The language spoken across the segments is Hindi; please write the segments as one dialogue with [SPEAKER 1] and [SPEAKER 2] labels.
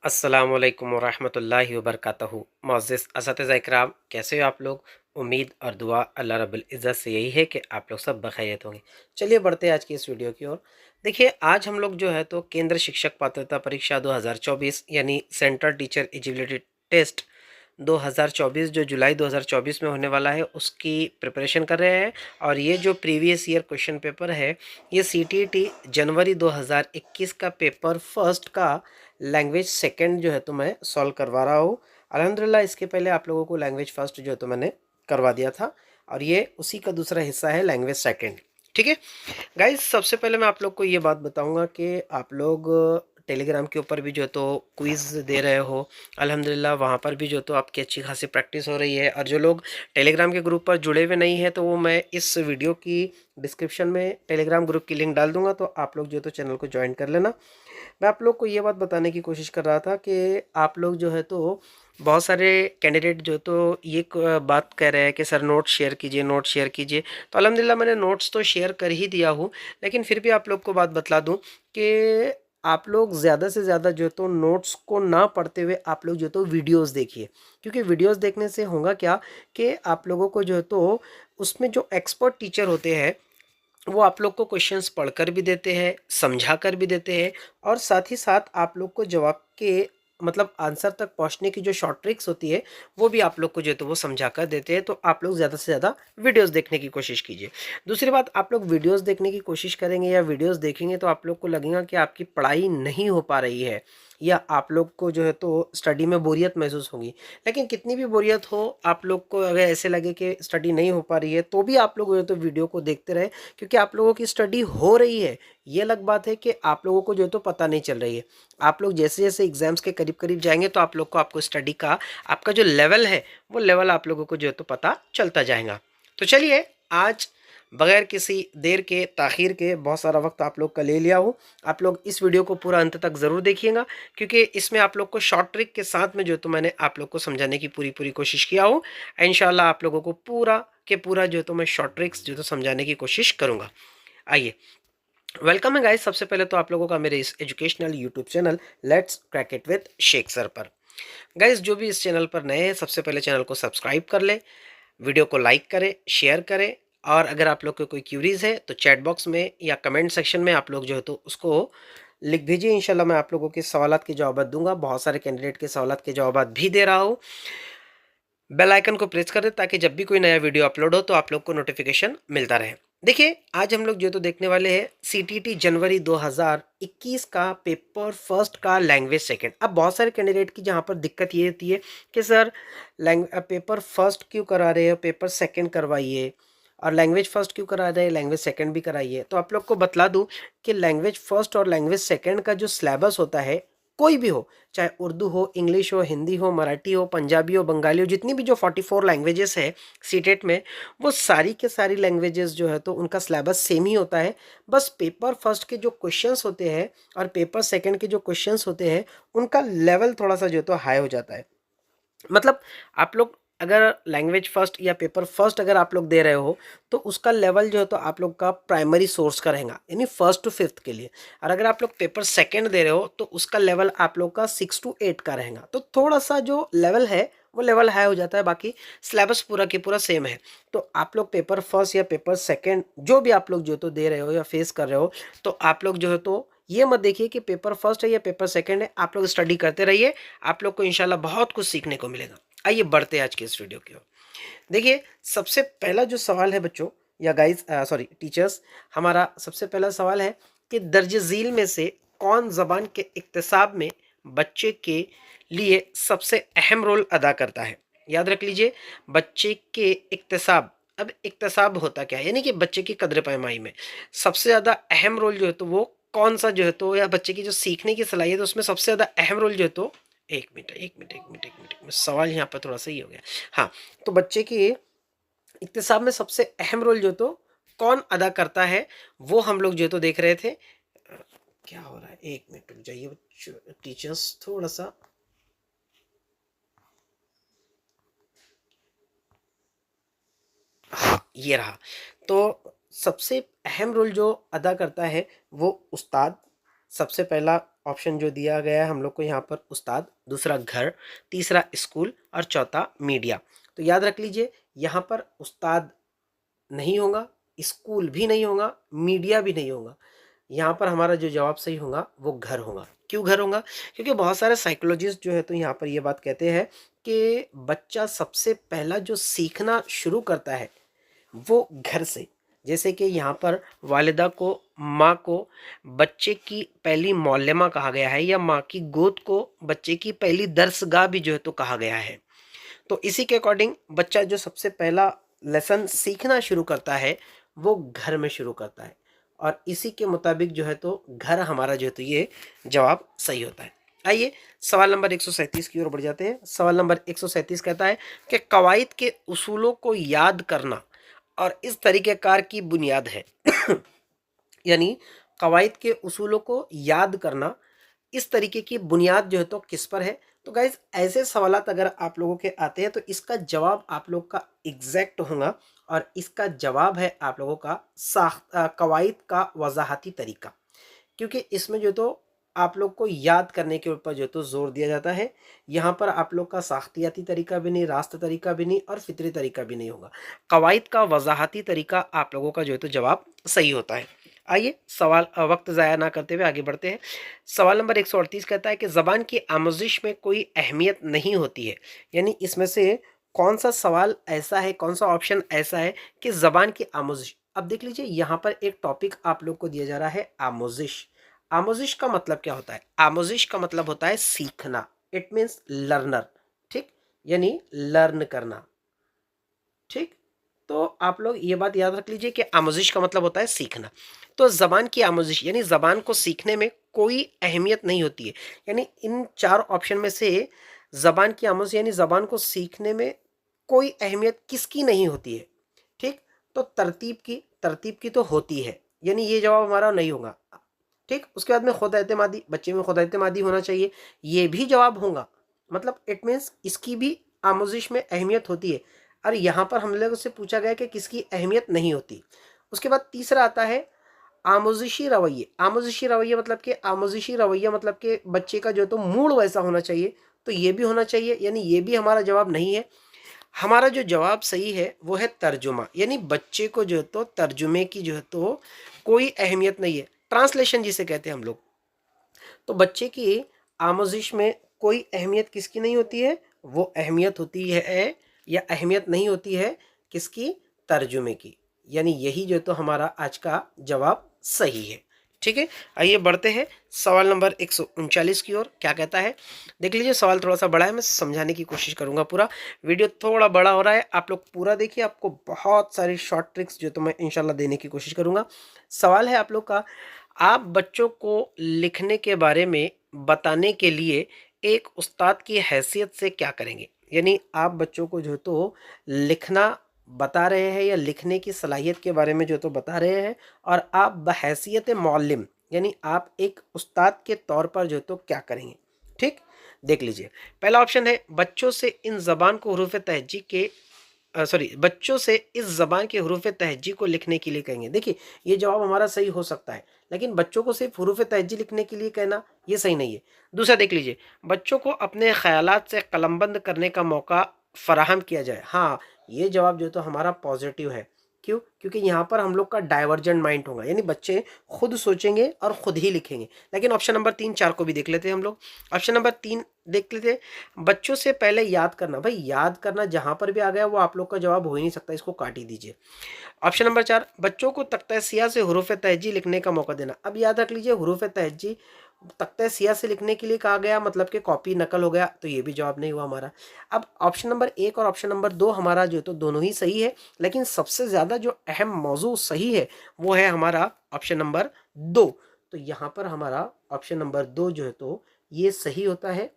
[SPEAKER 1] अस्सलामुअलैकुम वरहमतुल्लाहि वबरकातुहू। मुअज़्ज़िज़ असातिज़ा इकराम, कैसे हो आप लोग। उम्मीद और दुआ अल्लाह रब्बुल इज़्ज़त से यही है कि आप लोग सब बखैरियत होंगे। चलिए बढ़ते हैं आज की इस वीडियो की ओर। देखिए, आज हम लोग जो है तो केंद्र शिक्षक पात्रता परीक्षा 2024 यानी सेंट्रल टीचर एलिजिबिलिटी टेस्ट 2024 जो जुलाई 2024 में होने वाला है उसकी प्रिपरेशन कर रहे हैं। और ये जो प्रीवियस ईयर क्वेश्चन पेपर है, ये सीटीईटी जनवरी 2021 का पेपर फर्स्ट का लैंग्वेज सेकंड जो है तो मैं सॉल्व करवा रहा हूँ। अल्हम्दुलिल्लाह, इसके पहले आप लोगों को लैंग्वेज फर्स्ट जो है तो मैंने करवा दिया था, और ये उसी का दूसरा हिस्सा है लैंग्वेज सेकंड। ठीक है गाइज, सबसे पहले मैं आप लोग को ये बात बताऊंगा कि आप लोग टेलीग्राम के ऊपर भी जो है तो क्विज दे रहे हो। अल्हम्दुलिल्लाह, वहाँ पर भी जो तो आपकी अच्छी खासी प्रैक्टिस हो रही है। और जो लोग टेलीग्राम के ग्रुप पर जुड़े हुए नहीं हैं तो वो मैं इस वीडियो की डिस्क्रिप्शन में टेलीग्राम ग्रुप की लिंक डाल दूंगा, तो आप लोग जो है तो चैनल को ज्वाइन कर लेना। मैं आप लोग को ये बात बताने की कोशिश कर रहा था कि आप लोग जो है तो बहुत सारे कैंडिडेट जो तो ये बात कह रहे हैं कि सर नोट्स शेयर कीजिए, नोट्स शेयर कीजिए। तो अल्हम्दुलिल्लाह, मैंने नोट्स तो शेयर कर ही दिया हूँ, लेकिन फिर भी आप लोग को बात बतला दूँ कि आप लोग ज़्यादा से ज़्यादा जो तो नोट्स को ना पढ़ते हुए आप लोग जो तो वीडियोस देखिए। क्योंकि वीडियोस देखने से होगा क्या कि आप लोगों को जो है तो उसमें जो एक्सपर्ट टीचर होते हैं वो आप लोग को क्वेश्चंस पढ़कर भी देते हैं, समझा कर भी देते हैं, और साथ ही साथ आप लोग को जवाब के मतलब आंसर तक पहुंचने की जो शॉर्ट ट्रिक्स होती है वो भी आप लोग को जो है तो वो समझा कर देते हैं। तो आप लोग ज़्यादा से ज़्यादा वीडियोस देखने की कोशिश कीजिए। दूसरी बात, आप लोग वीडियोस देखने की कोशिश करेंगे या वीडियोस देखेंगे तो आप लोग को लगेगा कि आपकी पढ़ाई नहीं हो पा रही है, या आप लोग को जो है तो स्टडी में बोरियत महसूस होगी। लेकिन कितनी भी बोरियत हो, आप लोग को अगर ऐसे लगे कि स्टडी नहीं हो पा रही है तो भी आप लोग जो है तो वीडियो को देखते रहे, क्योंकि आप लोगों की स्टडी हो रही है। ये अलग बात है कि आप लोगों को जो है तो पता नहीं चल रही है। आप लोग जैसे जैसे एग्जाम्स के करीब करीब जाएंगे तो आप लोग को आपको स्टडी का आपका जो लेवल है वो लेवल आप लोगों को जो है तो पता चलता जाएगा। तो चलिए, आज बगैर किसी देर के ताखीर के बहुत सारा वक्त आप लोग का ले लिया हूँ। आप लोग इस वीडियो को पूरा अंत तक ज़रूर देखिएगा, क्योंकि इसमें आप लोग को शॉर्ट ट्रिक के साथ में जो तो मैंने आप लोग को समझाने की पूरी पूरी कोशिश किया हूँ। इंशाल्लाह आप लोगों को पूरा के पूरा जो तो मैं शॉर्ट ट्रिक्स जो तो समझाने की कोशिश करूँगा। आइए, वेलकम है गाइस। सबसे पहले तो आप लोगों का मेरे इस educational YouTube channel let's crack it with Sheikh sir पर। गाइस, जो भी इस चैनल पर नए हैं सबसे पहले चैनल को सब्सक्राइब कर ले, वीडियो को लाइक करें, शेयर करें, और अगर आप लोग को कोई क्यूरीज है तो चैट बॉक्स में या कमेंट सेक्शन में आप लोग जो है तो उसको लिख दीजिए। इंशाल्लाह मैं आप लोगों के सवालात के जवाब दूंगा। बहुत सारे कैंडिडेट के सवालात के जवाब भी दे रहा हूँ। बेल आइकन को प्रेस कर दे ताकि जब भी कोई नया वीडियो अपलोड हो तो आप लोग को नोटिफिकेशन मिलता रहे। देखिए, आज हम लोग जो तो देखने वाले हैं सीटीटी जनवरी 2021 का पेपर फर्स्ट का लैंग्वेज सेकंड। अब बहुत सारे कैंडिडेट की जहां पर दिक्कत ये होती है कि सर पेपर फर्स्ट क्यों करा रहे हो, पेपर सेकंड करवाइए, और लैंग्वेज फर्स्ट क्यों करा रहे हैं, लैंग्वेज सेकंड भी कराइए। तो आप लोग को बतला दूं कि लैंग्वेज फर्स्ट और लैंग्वेज सेकंड का जो सिलेबस होता है, कोई भी हो, चाहे उर्दू हो, इंग्लिश हो, हिंदी हो, मराठी हो, पंजाबी हो, बंगाली हो, जितनी भी जो 44 लैंग्वेजेस है सीटेट में, वो सारी के सारी लैंग्वेजेस जो है तो उनका सिलेबस सेम ही होता है। बस पेपर फर्स्ट के जो क्वेश्चंस होते हैं और पेपर सेकंड के जो क्वेश्चंस होते हैं उनका लेवल थोड़ा सा जो है तो हाई हो जाता है। मतलब आप लोग अगर लैंग्वेज फर्स्ट या पेपर फर्स्ट अगर आप लोग दे रहे हो तो उसका लेवल जो है तो आप लोग का प्राइमरी सोर्स का रहेगा, यानी फर्स्ट टू फिफ्थ के लिए। और अगर आप लोग पेपर सेकंड दे रहे हो तो उसका लेवल आप लोग का 6 to 8 का रहेगा। तो थोड़ा सा जो लेवल है वो लेवल हाई हो जाता है, बाकी सिलेबस पूरा की पूरा सेम है। तो आप लोग पेपर फर्स्ट या पेपर सेकंड जो भी आप लोग जो तो दे रहे हो या फेस कर रहे हो, तो आप लोग जो है तो ये मत देखिए कि पेपर फर्स्ट है या पेपर सेकंड है। आप लोग स्टडी करते रहिए, आप लोग को इंशाल्लाह बहुत कुछ सीखने को मिलेगा। आइए बढ़ते हैं आज के इस वीडियो की ओर। देखिए, सबसे पहला जो सवाल है बच्चों या गाइस, सॉरी टीचर्स, हमारा सबसे पहला सवाल है कि दर्ज झील में से कौन जबान के इक्तिसाब में बच्चे के लिए सबसे अहम रोल अदा करता है। याद रख लीजिए, बच्चे के इक्तिसाब। अब इक्तिसाब होता क्या है, यानी कि बच्चे की कदर पैमाई में सबसे ज़्यादा अहम रोल जो है तो वो कौन सा जो है तो, या बच्चे की जो सीखने की सलाहियत है उसमें सबसे ज़्यादा अहम रोल जो है तो, एक मिनट एक मिनट एक मिनट एक मिनट, सवाल यहाँ पर थोड़ा सा ही हो गया। हाँ, तो बच्चे के इक्तिसाब में सबसे अहम रोल जो तो कौन अदा करता है वो हम लोग जो तो देख रहे थे। क्या हो रहा है, एक मिनट रुक जाइए बच्चों, टीचर्स थोड़ा सा। हाँ, ये रहा। तो सबसे अहम रोल जो अदा करता है वो उस्ताद सबसे पहला ऑप्शन जो दिया गया है हम लोग को यहाँ पर उस्ताद, दूसरा घर, तीसरा स्कूल और चौथा मीडिया। तो याद रख लीजिए यहाँ पर उस्ताद नहीं होगा, स्कूल भी नहीं होगा, मीडिया भी नहीं होगा। यहाँ पर हमारा जो जवाब सही होगा वो घर होगा। क्यों घर होगा? क्योंकि बहुत सारे साइकोलॉजिस्ट जो है तो यहाँ पर ये बात कहते हैं कि बच्चा सबसे पहला जो सीखना शुरू करता है वो घर से। जैसे कि यहाँ पर वालिदा को, माँ को बच्चे की पहली मौल्लमा कहा गया है, या माँ की गोद को बच्चे की पहली दर्सगाह भी जो है तो कहा गया है। तो इसी के अकॉर्डिंग बच्चा जो सबसे पहला लेसन सीखना शुरू करता है वो घर में शुरू करता है, और इसी के मुताबिक जो है तो घर हमारा जो है तो ये जवाब सही होता है। आइए सवाल नंबर 137 की ओर बढ़ जाते हैं। सवाल नंबर 137 कहता है कि कवायद के उसूलों को याद करना और इस तरीक़ेकार की बुनियाद है। यानी कवायद के उसूलों को याद करना, इस तरीके की बुनियाद जो है तो किस पर है? तो गाइज ऐसे सवालात अगर आप लोगों के आते हैं तो इसका जवाब आप लोग का एग्जैक्ट होगा, और इसका जवाब है आप लोगों का कवायद का वजाहती तरीका। क्योंकि इसमें जो तो आप लोग को याद करने के ऊपर जो तो जोर दिया जाता है। यहाँ पर आप लोग का साख्तियाती तरीका भी नहीं, रास्त तरीका भी नहीं और फितरी तरीका भी नहीं होगा। कवायद का वजाहती तरीका आप लोगों का जो है तो जवाब सही होता है। आइए सवाल वक्त ज़ाया ना करते हुए आगे बढ़ते हैं। सवाल नंबर 138 कहता है कि ज़बान की आमोजिश में कोई अहमियत नहीं होती है। यानी इसमें से कौन सा सवाल ऐसा है, कौन सा ऑप्शन ऐसा है कि ज़बान की आमोजिश। अब देख लीजिए यहाँ पर एक टॉपिक आप लोग को दिया जा रहा है आमोजिश। आमोजिश का मतलब क्या होता है? आमोजिश का मतलब होता है सीखना। इट मीन्स लर्नर, ठीक, यानी लर्न करना, ठीक। तो आप लोग ये बात याद रख लीजिए कि आमोजिश का मतलब होता है सीखना। तो ज़बान की आमोजिश यानी ज़बान को सीखने में कोई अहमियत नहीं होती है। यानी इन चार ऑप्शन में से ज़बान की आमोजिश यानी ज़बान को सीखने में कोई अहमियत किसकी नहीं होती है, ठीक। तो तरतीब की तो होती है, यानी ये जवाब हमारा नहीं होगा, ठीक। उसके बाद में खुद एतमादी, बच्चे में खुद एतमादी होना चाहिए, ये भी जवाब होगा। मतलब इट मीन्स इसकी भी आमोजिश में अहमियत होती है, और यहाँ पर हम लोग से पूछा गया कि किसकी अहमियत नहीं होती। उसके बाद तीसरा आता है आमोजिशी रवैये। आमोजिशी रवैया मतलब कि आमोजिशी रवैया मतलब कि बच्चे का जो तो मूड वैसा होना चाहिए, तो ये भी होना चाहिए, यानी ये भी हमारा जवाब नहीं है। हमारा जो जवाब सही है वो है तर्जुमा, यानी बच्चे को जो है तो तर्जुमे की जो है तो कोई अहमियत नहीं है, ट्रांसलेशन जिसे कहते हैं हम लोग। तो बच्चे की आमोजिश में कोई अहमियत किसकी नहीं होती है? वो अहमियत होती है या अहमियत नहीं होती है किसकी? तर्जुमे की। यानी यही जो तो हमारा आज का जवाब सही है, ठीक है। आइए बढ़ते हैं सवाल नंबर 139 की ओर। क्या कहता है देख लीजिए। सवाल थोड़ा सा बड़ा है, मैं समझाने की कोशिश करूंगा। पूरा वीडियो थोड़ा बड़ा हो रहा है, आप लोग पूरा देखिए, आपको बहुत सारी शॉर्ट ट्रिक्स जो तो मैं इंशाल्लाह देने की कोशिश करूंगा। सवाल है आप लोग का, आप बच्चों को लिखने के बारे में बताने के लिए एक उस्ताद की हैसियत से क्या करेंगे? यानी आप बच्चों को जो तो लिखना बता रहे हैं या लिखने की सलाहियत के बारे में जो तो बता रहे हैं, और आप बहैसियत मौल्लिम यानी आप एक उस्ताद के तौर पर जो तो क्या करेंगे, ठीक। देख लीजिए, पहला ऑप्शन है बच्चों से इन ज़बान को हरूफ तहज्जी के बच्चों से इस ज़बान के हरूफ तहज्जी को लिखने के लिए कहेंगे। देखिए ये जवाब हमारा सही हो सकता है, लेकिन बच्चों को सिर्फ हरूफ तहज्जी लिखने के लिए कहना ये सही नहीं है। दूसरा देख लीजिए, बच्चों को अपने ख्यालात से कलमबंद करने का मौका फराहम किया जाए। हाँ, ये जवाब जो तो हमारा पॉजिटिव है। क्यों? क्योंकि यहाँ पर हम लोग का डाइवर्जेंट माइंड होगा, यानी बच्चे खुद सोचेंगे और खुद ही लिखेंगे। लेकिन ऑप्शन नंबर 3 4 को भी देख लेते हैं हम लोग। ऑप्शन नंबर 3 देख लेते हैं, बच्चों से पहले याद करना। भाई याद करना जहाँ पर भी आ गया वो आप लोग का जवाब हो ही नहीं सकता, इसको काट ही दीजिए। ऑप्शन नंबर 4, बच्चों को तख्ता सियाह से हरूफ तहज्जी लिखने का मौका देना। अब याद रख लीजिए, हरूफ तहज्जी तख्ता सियाह से लिखने के लिए कहा गया, मतलब कि कॉपी नकल हो गया, तो ये भी जवाब नहीं हुआ हमारा। अब ऑप्शन नंबर 1 और ऑप्शन नंबर 2 हमारा जो तो दोनों ही सही है, लेकिन सबसे ज़्यादा जो अहम मौजू सही है वो है हमारा ऑप्शन नंबर 2। तो यहाँ पर हमारा ऑप्शन नंबर 2 जो है तो ये सही होता है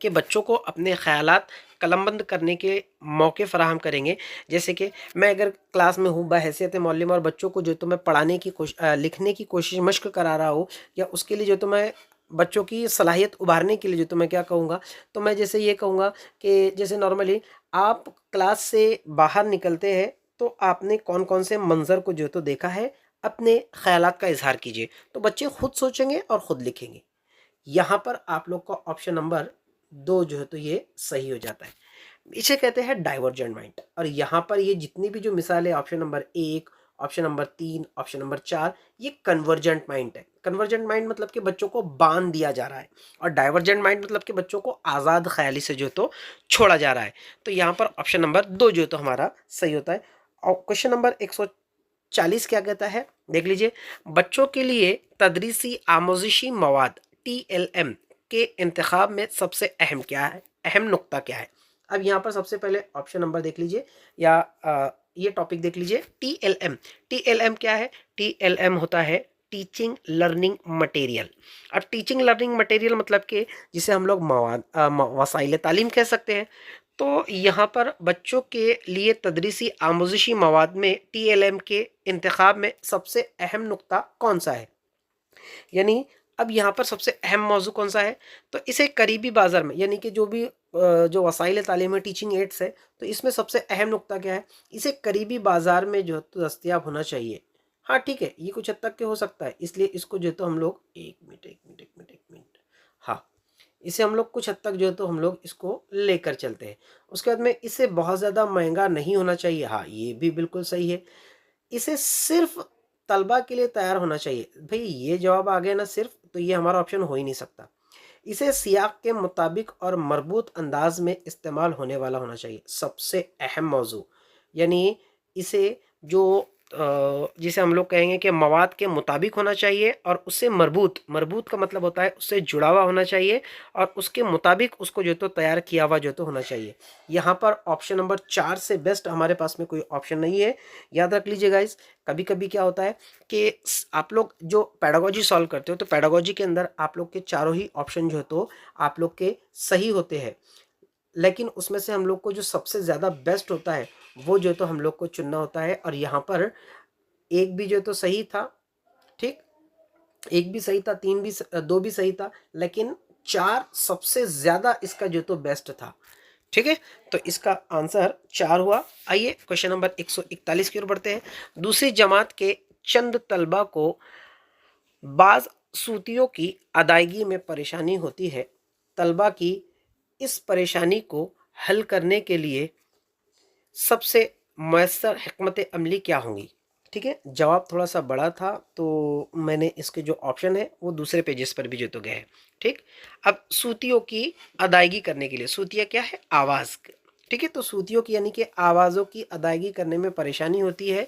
[SPEAKER 1] कि बच्चों को अपने ख़यालात कलमबंद करने के मौके फ़राहम करेंगे। जैसे कि मैं अगर क्लास में हूँ बहैसियत मौल्लिम, और बच्चों को जो तो मैं पढ़ाने की लिखने की कोशिश मश्क करा रहा हूँ, या उसके लिए जो तो मैं बच्चों की सलाहियत उभारने के लिए जो तो मैं क्या कहूँगा, तो मैं जैसे ये कहूँगा कि जैसे नॉर्मली आप क्लास से बाहर निकलते हैं तो आपने कौन कौन से मंज़र को जो तो देखा है, अपने ख़यालात का इज़हार कीजिए। तो बच्चे खुद सोचेंगे और ख़ुद लिखेंगे। यहाँ पर आप लोग का ऑप्शन नंबर 2 जो है तो ये सही हो जाता है। इसे कहते हैं डाइवर्जेंट माइंड। और यहाँ पर ये जितनी भी जो मिसाल है option number 1, option number 3, option number 4, ये कन्वर्जेंट माइंड है। कन्वर्जेंट माइंड मतलब कि बच्चों को बांध दिया जा रहा है, और डाइवर्जेंट माइंड मतलब कि बच्चों को आज़ाद ख्याली से जो तो छोड़ा जा रहा है। तो यहाँ पर ऑप्शन नंबर 2 जो तो हमारा सही होता है। और क्वेश्चन नंबर 140 क्या कहता है, देख लीजिए। बच्चों के लिए तदरीसी आमोजिशी मवाद TLM के इंतखाब में सबसे अहम क्या है, अहम नुक्ता क्या है। अब यहाँ पर सबसे पहले ऑप्शन नंबर देख लीजिए, या ये टॉपिक देख लीजिए। TLM क्या है, TLM होता है टीचिंग लर्निंग मटेरियल। अब टीचिंग लर्निंग मटेरियल मतलब कि जिसे हम लोग मवाद वसाइल तालीम कह सकते हैं। तो यहाँ पर बच्चों के लिए तदरीसी आमोजिशी मवाद में TLM के इंतखाब में सबसे अहम नुक्ता कौन सा है, यानी अब यहाँ पर सबसे अहम मौजू कौन सा है। तो इसे करीबी बाजार में, यानी कि जो भी जो वसाइल तालीम है, टीचिंग एड्स है, तो इसमें सबसे अहम नुक्ता क्या है, इसे करीबी बाजार में जो है तो दस्तयाब होना चाहिए। हाँ ठीक है, ये कुछ हद तक के हो सकता है, इसलिए इसको जो है तो हम लोग एक मिनट, हाँ, इसे हम लोग कुछ हद तक जो है तो हम लोग इसको लेकर चलते हैं। उसके बाद में इसे बहुत ज़्यादा महंगा नहीं होना चाहिए, हाँ ये भी बिल्कुल सही है। इसे सिर्फ तलबा के लिए तैयार होना चाहिए, भाई ये जवाब आ गया ना सिर्फ, तो ये हमारा ऑप्शन हो ही नहीं सकता। इसे सियाक के मुताबिक और मरबूत अंदाज में इस्तेमाल होने वाला होना चाहिए, सबसे अहम मौजू। यानी इसे जो जिसे हम लोग कहेंगे कि मवाद के मुताबिक होना चाहिए, और उससे मरबूत, मरबूत का मतलब होता है उससे जुड़ा हुआ होना चाहिए, और उसके मुताबिक उसको जो तो तैयार किया हुआ जो तो होना चाहिए। यहाँ पर ऑप्शन नंबर 4 से बेस्ट हमारे पास में कोई ऑप्शन नहीं है। याद रख लीजिए गाइस, कभी कभी क्या होता है कि आप लोग जो पैडागोजी सॉल्व करते हो, तो पैडागोजी के अंदर आप लोग के चारों ही ऑप्शन जो है तो आप लोग के सही होते हैं, लेकिन उसमें से हम लोग को जो सबसे ज़्यादा बेस्ट होता है वो जो तो हम लोग को चुनना होता है। और यहाँ पर एक भी जो तो सही था, ठीक, एक भी सही था, तीन भी, दो भी सही था, लेकिन 4 सबसे ज़्यादा इसका जो तो बेस्ट था। ठीक है, तो इसका आंसर 4 हुआ। आइए क्वेश्चन नंबर 141 की ओर बढ़ते हैं। दूसरी जमात के चंद तलबा को बाज सूतियों की अदायगी में परेशानी होती है। तलबा की इस परेशानी को हल करने के लिए सबसे मयसर हिकमत अमली क्या होंगी। ठीक है, जवाब थोड़ा सा बड़ा था, तो मैंने इसके जो ऑप्शन है वो दूसरे पेजेस पर भी जो तो गए हैं। ठीक, अब सूतियों की अदायगी करने के लिए, सूतिया क्या है, आवाज़। ठीक है, तो सूतियों की यानी कि आवाज़ों की अदायगी करने में परेशानी होती है।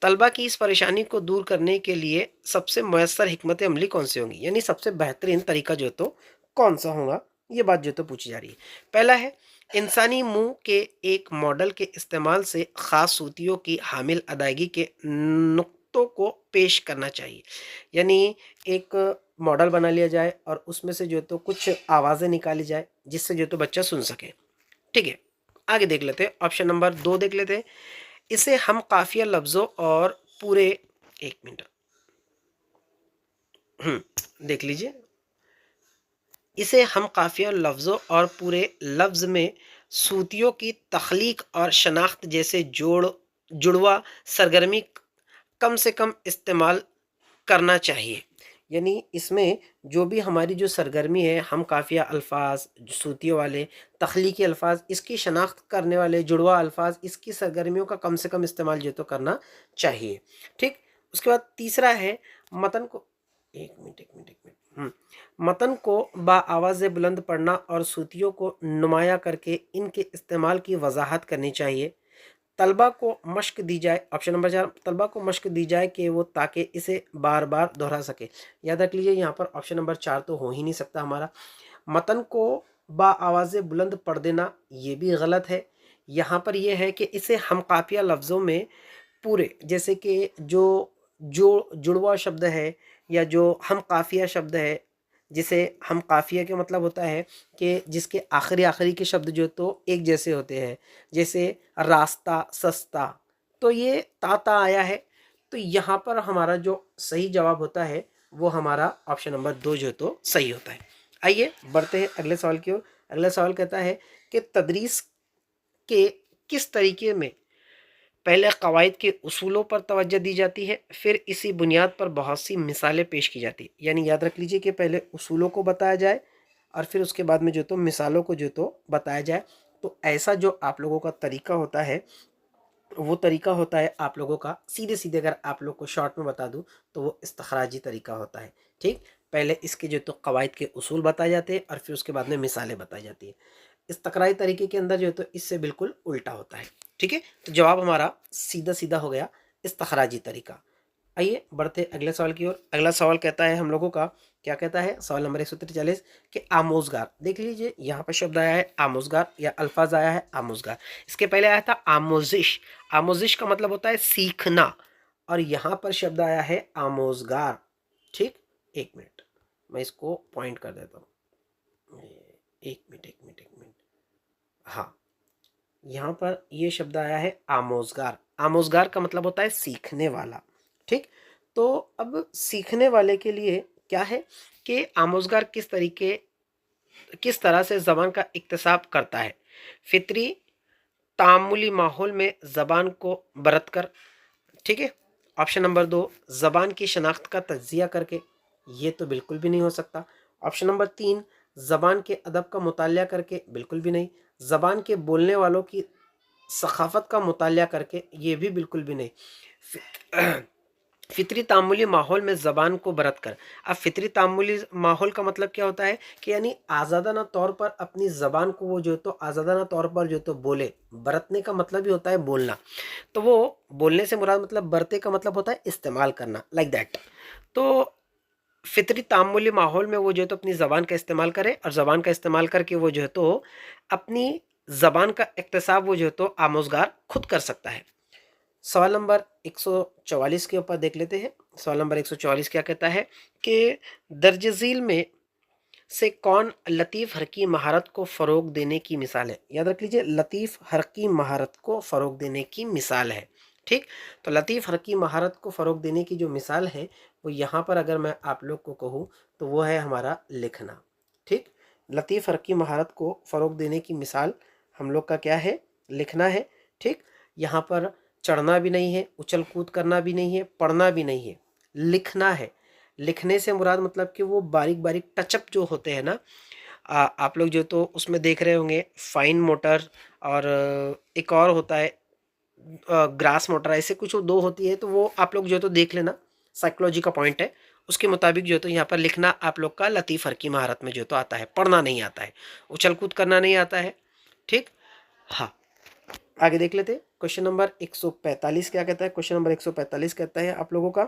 [SPEAKER 1] तलबा की इस परेशानी को दूर करने के लिए सबसे मयसर हिकमत अमली कौन सी होंगी, यानी सबसे बेहतरीन तरीका जो तो कौन सा होगा, ये बात जो तो पूछी जा रही है। पहला है इंसानी मुंह के एक मॉडल के इस्तेमाल से ख़ास सूतियों की हामिल अदायगी के नुक्तों को पेश करना चाहिए। यानी एक मॉडल बना लिया जाए और उसमें से जो तो कुछ आवाज़ें निकाली जाए जिससे जो तो बच्चा सुन सके। ठीक है, आगे देख लेते हैं, ऑप्शन नंबर 2 देख लेते हैं। इसे हम काफिया लफ्ज़ों और पूरे, एक मिनट, देख लीजिए। इसे हम काफिया लफ्ज़ों और पूरे लफ्ज़ में सूतियों की तख्लीक और शनाख्त जैसे जुड़वा सरगर्मी कम से कम इस्तेमाल करना चाहिए। यानी इसमें जो भी हमारी जो सरगर्मी है, हम काफिया अल्फाज, सूतियों वाले, तख्लीकी अल्फाज, इसकी शनाख्त करने वाले जुड़वा अल्फाज, इसकी सरगर्मियों का कम से कम इस्तेमाल जो तो करना चाहिए। ठीक, उसके बाद तीसरा है मतन को, मतन को आवाज़ बुलंद पढ़ना और सूतियों को नुमाया करके इनके इस्तेमाल की वजाहत करनी चाहिए। तलबा को मश्क दी जाए, ऑप्शन नंबर 4, तलबा को मश्क दी जाए कि वो ताकि इसे बार बार दोहरा सके। याद रख लीजिए, यहाँ पर ऑप्शन नंबर 4 तो हो ही नहीं सकता हमारा। मतन को आवाज़ बुलंद पढ़ देना ये भी गलत है। यहाँ पर यह है कि इसे हम काफिया लफ्ज़ों में पूरे, जैसे कि जो जुड़वा शब्द है या जो हम काफिया शब्द है, जिसे हम काफिया के मतलब होता है कि जिसके आखिरी आखिरी के शब्द जो तो एक जैसे होते हैं, जैसे रास्ता, सस्ता, तो ये ताता आया है। तो यहाँ पर हमारा जो सही जवाब होता है वो हमारा ऑप्शन नंबर 2 जो तो सही होता है। आइए बढ़ते हैं अगले सवाल की ओर। अगला सवाल कहता है कि तदरीस के किस तरीके में पहले कवायद के उसूलों पर तवज्जो दी जाती है, फिर इसी बुनियाद पर बहुत सी मिसालें पेश की जाती है। यानी याद रख लीजिए कि पहले उसूलों को बताया जाए और फिर उसके बाद में जो तो मिसालों को जो तो बताया जाए। तो ऐसा जो आप लोगों का तरीका होता है वो तरीका होता है आप लोगों का, सीधे सीधे अगर आप लोग को शॉर्ट में बता दूं तो वो इस्तखराजी तरीका होता है। ठीक, पहले इसके जो तो कवायद के उसूल बताए जाते हैं और फिर उसके बाद में मिसालें बताई जाती है। इस्तकरारी तरीके के अंदर जो है तो इससे बिल्कुल उल्टा होता है। ठीक है, तो जवाब हमारा सीधा सीधा हो गया इस्तखराजी तरीका। आइए बढ़ते अगले सवाल की ओर। अगला सवाल कहता है हम लोगों का, क्या कहता है सवाल नंबर 143 कि आमोजगार। देख लीजिए यहाँ पर शब्द आया है आमोजगार या अल्फाज आया है आमोजगार। इसके पहले आया था आमोजिश। आमोजिश का मतलब होता है सीखना और यहाँ पर शब्द आया है आमोजगार। ठीक, एक मिनट मैं इसको पॉइंट कर देता हूँ। एक मिनट हाँ, यहाँ पर ये शब्द आया है आमोजगार। आमोजगार का मतलब होता है सीखने वाला। ठीक, तो अब सीखने वाले के लिए क्या है कि आमोजगार किस तरह से ज़बान का इक्तिसाब करता है। फितरी तामुली माहौल में ज़बान को बरत कर। ठीक है, ऑप्शन नंबर 2 ज़बान की शनाख्त का तज्जिया करके, ये तो बिल्कुल भी नहीं हो सकता। ऑप्शन नंबर 3 ज़बान के अदब का मुतालिया करके, बिल्कुल भी नहीं। ज़बान के बोलने वालों की सखाफ़त का मुतालिया करके, ये भी बिल्कुल भी नहीं। फितरी तामुली माहौल में ज़बान को बरत कर। अब फितरी तामुली माहौल का मतलब क्या होता है कि यानी आज़ादाना तौर पर अपनी ज़बान को वो जो तो आज़ादाना तौर पर जो तो बोले। बरतने का मतलब ही होता है बोलना, तो वो बोलने से मुराद मतलब बरते का मतलब होता है इस्तेमाल करना, लाइक दैट। तो फितरी तामुली माहौल में वो जो है तो अपनी ज़बान का इस्तेमाल करे और ज़बान का इस्तेमाल करके वो जो है तो अपनी ज़बान का इक्तिसाब वो जो है तो आमोजगार खुद कर सकता है। सवाल नंबर 144 के ऊपर देख लेते हैं। सवाल नंबर 144 क्या कहता है कि दर्ज झील में से कौन लतीफ़ हरकी महारत को फ़रोग देने की मिसाल है। याद रख लीजिए लतीफ़ हरकी महारत को फ़रोग देने की मिसाल है। ठीक, तो लतीफ़ हरकी महारत को फ़रोग देने की जो मिसाल है वो यहाँ पर अगर मैं आप लोग को कहूँ तो वो है हमारा लिखना। ठीक, लतीफ़ हरकी महारत को फ़रोग देने की मिसाल हम लोग का क्या है, लिखना है। ठीक, यहाँ पर चढ़ना भी नहीं है, उछल कूद करना भी नहीं है, पढ़ना भी नहीं है, लिखना है। लिखने से मुराद मतलब कि वो बारीक बारीक टचअप जो होते हैं ना, आप लोग जो तो उसमें देख रहे होंगे फाइन मोटर और एक और होता है ग्रास मोटर, ऐसे कुछ दो होती है, तो वो आप लोग जो तो देख लेना, साइकोलॉजी का पॉइंट है। उसके मुताबिक जो तो यहाँ पर लिखना आप लोग का लतीफ़ हरकी महारत में जो तो आता है। पढ़ना नहीं आता है, उछल कूद करना नहीं आता है। ठीक, हाँ, आगे देख लेते हैं। क्वेश्चन नंबर 145 क्या कहता है। क्वेश्चन नंबर 145 कहता है आप लोगों का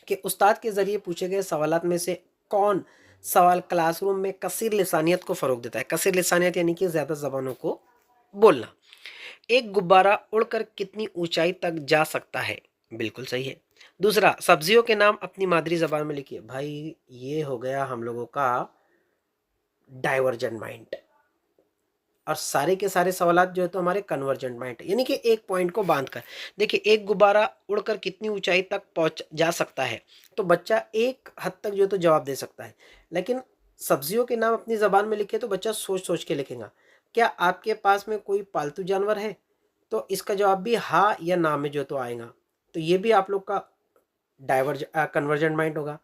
[SPEAKER 1] कि उस्ताद के ज़रिए पूछे गए सवालात में से कौन सवाल क्लासरूम में कसीर लिसानियत को फ़रोग देता है। कसीर लिसानियत यानी कि ज़्यादा ज़बानों को बोलना। एक गुब्बारा उड़कर कितनी ऊंचाई तक जा सकता है, बिल्कुल सही है। दूसरा, सब्जियों के नाम अपनी मादरी ज़बान में लिखिए। भाई ये हो गया हम लोगों का डाइवर्जेंट माइंड और सारे के सारे सवालात जो है तो हमारे कन्वर्जेंट माइंड, यानी कि एक पॉइंट को बांध कर। देखिए एक गुब्बारा उड़कर कितनी ऊंचाई तक पहुंच जा सकता है, तो बच्चा एक हद तक जो है तो जवाब दे सकता है। लेकिन सब्जियों के नाम अपनी ज़बान में लिखे तो बच्चा सोच सोच के लिखेगा। क्या आपके पास में कोई पालतू जानवर है, तो इसका जवाब भी हाँ या ना में जो तो आएगा। तो ये भी आप लोग का कन्वर्जेंट माइंड होगा।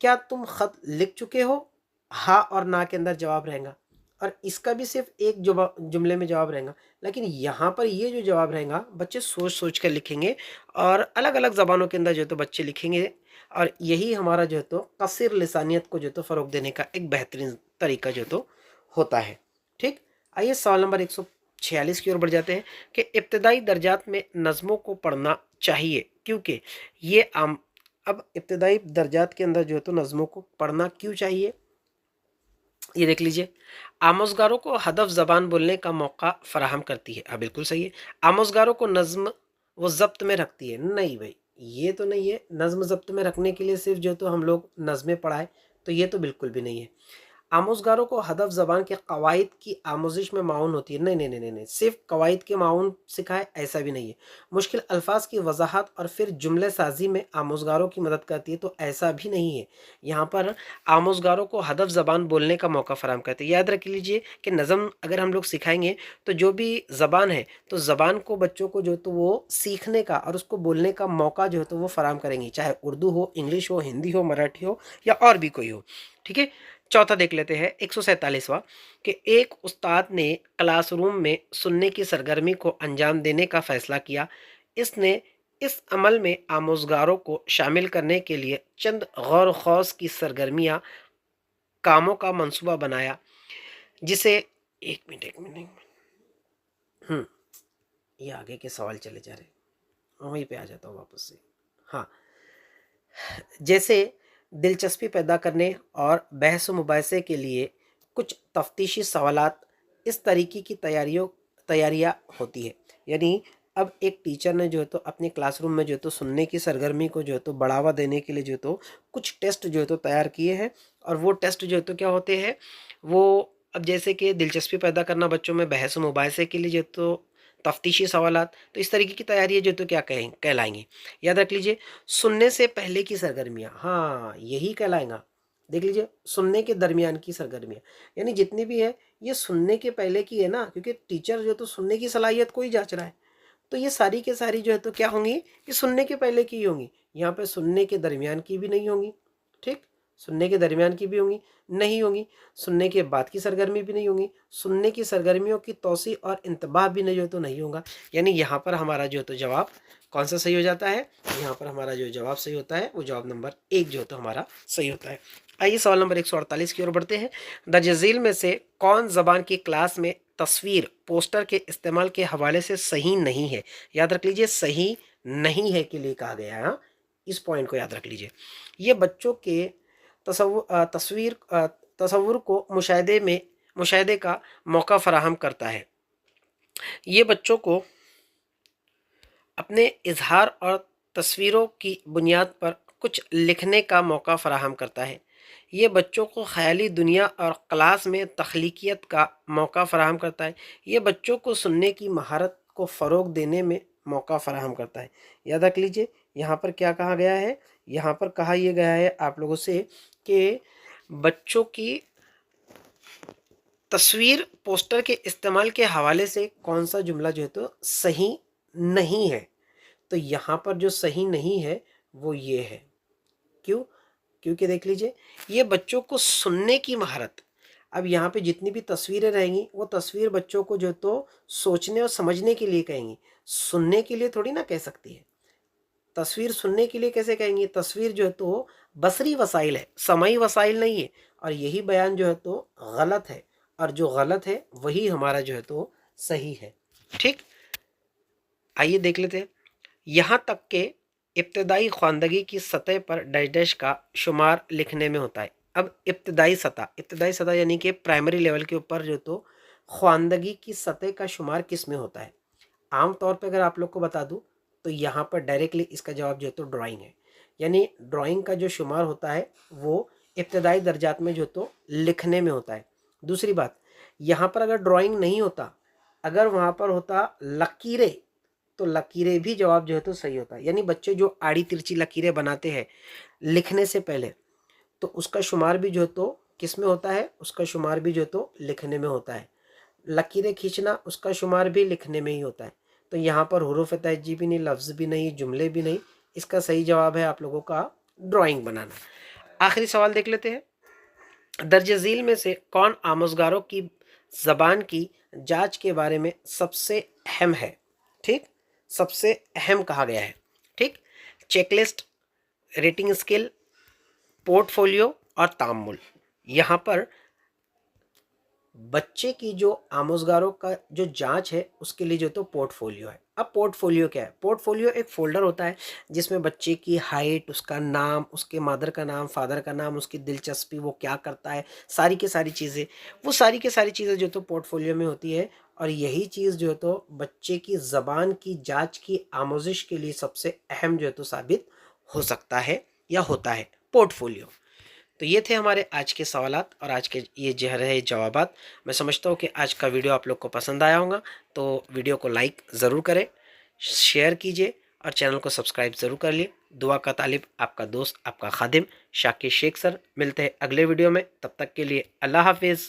[SPEAKER 1] क्या तुम खत लिख चुके हो, हाँ और ना के अंदर जवाब रहेगा और इसका भी सिर्फ एक जुमले में जवाब रहेगा। लेकिन यहाँ पर ये जो जवाब रहेगा बच्चे सोच सोच कर लिखेंगे और अलग अलग ज़बानों के अंदर जो तो बच्चे लिखेंगे और यही हमारा जो है तो कसीर लिसानियत को जो तो फ़रोग देने का एक बेहतरीन तरीका जो तो होता है। ठीक, आइए सवाल नंबर 146 की ओर बढ़ जाते हैं कि इब्तदाई दर्जात में नज़मों को पढ़ना चाहिए क्योंकि ये आम। अब इब्तदाई दर्जात के अंदर जो है तो नज़मों को पढ़ना क्यों चाहिए, ये देख लीजिए। आमोजगारों को हदफ ज़बान बोलने का मौका फ़राहम करती है। हाँ बिल्कुल सही है। आमोजगारों को नज़्म वो ज़ब्त में रखती है, नहीं भाई ये तो नहीं है। नज़्म ज़ब्त में रखने के लिए सिर्फ जो तो हम लोग नज़में पढ़ाए, तो ये तो बिल्कुल भी नहीं है। आमोज़गारों को हदफ ज़बान के कवायद की आमोज़िश में माउन होती है। नहीं, नहीं, नहीं, नहीं, नहीं, सिर्फ़ कवायद के माउन सिखाए ऐसा भी नहीं है। मुश्किल अल्फ़ाज़ की वज़ाहत और फिर जुमले साज़ी में आमोज़गारों की मदद करती है, तो ऐसा भी नहीं है। यहाँ पर आमोज़गारों को हदफ ज़बान बोलने का मौका फ़राहम करती है। याद रख लीजिए कि नज़म अगर हम लोग सिखाएँगे तो जो भी ज़बान है, तो ज़बान को बच्चों को जो है तो वो सीखने का और उसको बोलने का मौका जो है तो वो फ़राहम करेंगी, चाहे उर्दू हो, इंग्लिश हो, हिंदी हो, मराठी हो या और भी कोई हो। ठीक है? चौथा देख लेते हैं 147वां कि एक उस्ताद ने क्लासरूम में सुनने की सरगर्मी को अंजाम देने का फैसला किया। इसने इस अमल में आमोज़गारों को शामिल करने के लिए चंद गौर खौस की सरगर्मियाँ कामों का मंसूबा बनाया, जिसे एक मिनट, एक मिनट, एक मिनट। ये आगे के सवाल चले जा रहे हैं, वहीं पे आ जाता हूँ वापस से। हाँ, जैसे दिलचस्पी पैदा करने और बहस मुबाहिसे के लिए कुछ तफ्तीशी सवालात, इस तरीके की तैयारियाँ होती है। यानी अब एक टीचर ने जो है तो अपने क्लासरूम में जो है तो सुनने की सरगर्मी को जो है तो बढ़ावा देने के लिए जो है तो कुछ टेस्ट जो है तो तैयार किए हैं। और वो टेस्ट जो है तो क्या होते हैं, वो अब जैसे कि दिलचस्पी पैदा करना बच्चों में, बहस मुबाहिसे के लिए जो है तो तफ्तीशी सवालात, तो इस तरीके की तैयारी जो है तो क्या कहलाएंगी। याद रख लीजिए, सुनने से पहले की सरगर्मियाँ, हाँ यही कहलाएगा। देख लीजिए, सुनने के दरमियान की सरगर्मियाँ, यानी जितनी भी है ये सुनने के पहले की है ना, क्योंकि टीचर जो तो सुनने की सलाहियत को ही जांच रहा है। तो ये सारी के सारी जो है तो क्या होंगी, ये सुनने के पहले की ही होंगी। यहाँ पे सुनने के दरमियान की भी नहीं होंगी। ठीक, सुनने के दरमियान की भी होंगी नहीं होंगी, सुनने के बाद की सरगर्मी भी नहीं होंगी, सुनने की सरगर्मियों की तौसी और इंतबाह भी नहीं हो तो नहीं होगा। यानी यहाँ पर हमारा जो है तो जवाब कौन सा सही हो जाता है, यहाँ पर हमारा जो जवाब सही होता है वो जवाब नंबर 1 जो है तो हमारा सही होता है। आइए सवाल नंबर 148 की ओर बढ़ते हैं। दर्ज झील में से कौन ज़बान की क्लास में तस्वीर पोस्टर के इस्तेमाल के हवाले से सही नहीं है। याद रख लीजिए, सही नहीं है के लिए कहा गया है। हाँ, इस पॉइंट को याद रख लीजिए। ये बच्चों के तस्वुर को मुशाहिदे का मौका फराहम करता है। ये बच्चों को अपने इजहार और तस्वीरों की बुनियाद पर कुछ लिखने का मौका फराहम करता है। ये बच्चों को ख़याली दुनिया और क्लास में तख्लीकियत का मौका फराहम करता है। ये बच्चों को सुनने की महारत को फ़रोग देने में मौका फराहम करता है। याद रख लीजिए, यहाँ पर क्या कहा गया है, यहाँ पर कहा यह गया है आप लोगों से कि बच्चों की तस्वीर पोस्टर के इस्तेमाल के हवाले से कौन सा जुमला जो है तो सही नहीं है। तो यहाँ पर जो सही नहीं है वो ये है। क्यों? क्योंकि देख लीजिए, ये बच्चों को सुनने की महारत, अब यहाँ पे जितनी भी तस्वीरें रहेंगी वो तस्वीर बच्चों को जो तो सोचने और समझने के लिए कहेंगी, सुनने के लिए थोड़ी ना कह सकती है। तस्वीर सुनने के लिए कैसे कहेंगी, तस्वीर जो है तो बसरी वसाइल है, समई वसाइल नहीं है। और यही बयान जो है तो गलत है, और जो गलत है वही हमारा जो है तो सही है। ठीक, आइए देख लेते हैं। यहाँ तक के इब्तदाई ख्वानदगी की सतह पर डैश डैश का शुमार लिखने में होता है। अब इब्तदाई सतह यानी कि प्राइमरी लेवल के ऊपर जो तो ख्वानदगी की सतह का शुमार किस में होता है। आम तौर पे अगर आप लोग को बता दूं तो यहाँ पर डायरेक्टली इसका जवाब जो है तो ड्राइंग है। यानी ड्राइंग का जो शुमार होता है वो इब्तदाई दर्जात में जो तो लिखने में होता है। दूसरी बात, यहाँ पर अगर ड्राइंग नहीं होता, अगर वहाँ पर होता लकीरें, तो लकीरें भी जवाब जो है तो सही होता है। यानी बच्चे जो आड़ी तिरछी लकीरें बनाते हैं लिखने से पहले, तो उसका शुमार भी जो है तो किस में होता है, उसका शुमार भी जो है तो लिखने में होता है। लकीरें खींचना, उसका शुमार भी लिखने में ही होता है। तो यहाँ पर हुरूफ तहज्जी भी नहीं, लफ्ज़ भी नहीं, जुमले भी नहीं, इसका सही जवाब है आप लोगों का ड्राइंग बनाना। आखिरी सवाल देख लेते हैं। दर्ज झील में से कौन आमोज़गारों की ज़बान की जांच के बारे में सबसे अहम है। ठीक, सबसे अहम कहा गया है। ठीक, चेकलिस्ट, रेटिंग स्केल, पोर्टफोलियो और तामुल। यहाँ पर बच्चे की जो आमोज़गारों का जो जांच है उसके लिए जो तो पोर्टफोलियो है। अब पोर्टफोलियो क्या है, पोर्टफोलियो एक फ़ोल्डर होता है जिसमें बच्चे की हाइट, उसका नाम, उसके मदर का नाम, फादर का नाम, उसकी दिलचस्पी, वो क्या करता है, सारी की सारी चीज़ें, वो सारी की सारी चीज़ें जो तो पोर्टफोलियो में होती है। और यही चीज़ जो है तो बच्चे की ज़बान की जांच की आमोज़िश के लिए सबसे अहम जो है तो साबित हो सकता है या होता है पोर्टफोलियो। तो ये थे हमारे आज के सवालात और आज के ये जो रहे जवाबात। मैं समझता हूँ कि आज का वीडियो आप लोग को पसंद आया होगा, तो वीडियो को लाइक ज़रूर करें, शेयर कीजिए और चैनल को सब्सक्राइब ज़रूर कर लिए। दुआ का तालिब, आपका दोस्त, आपका खादिम शाकिर शेख सर। मिलते हैं अगले वीडियो में, तब तक के लिए अल्लाह हाफिज़।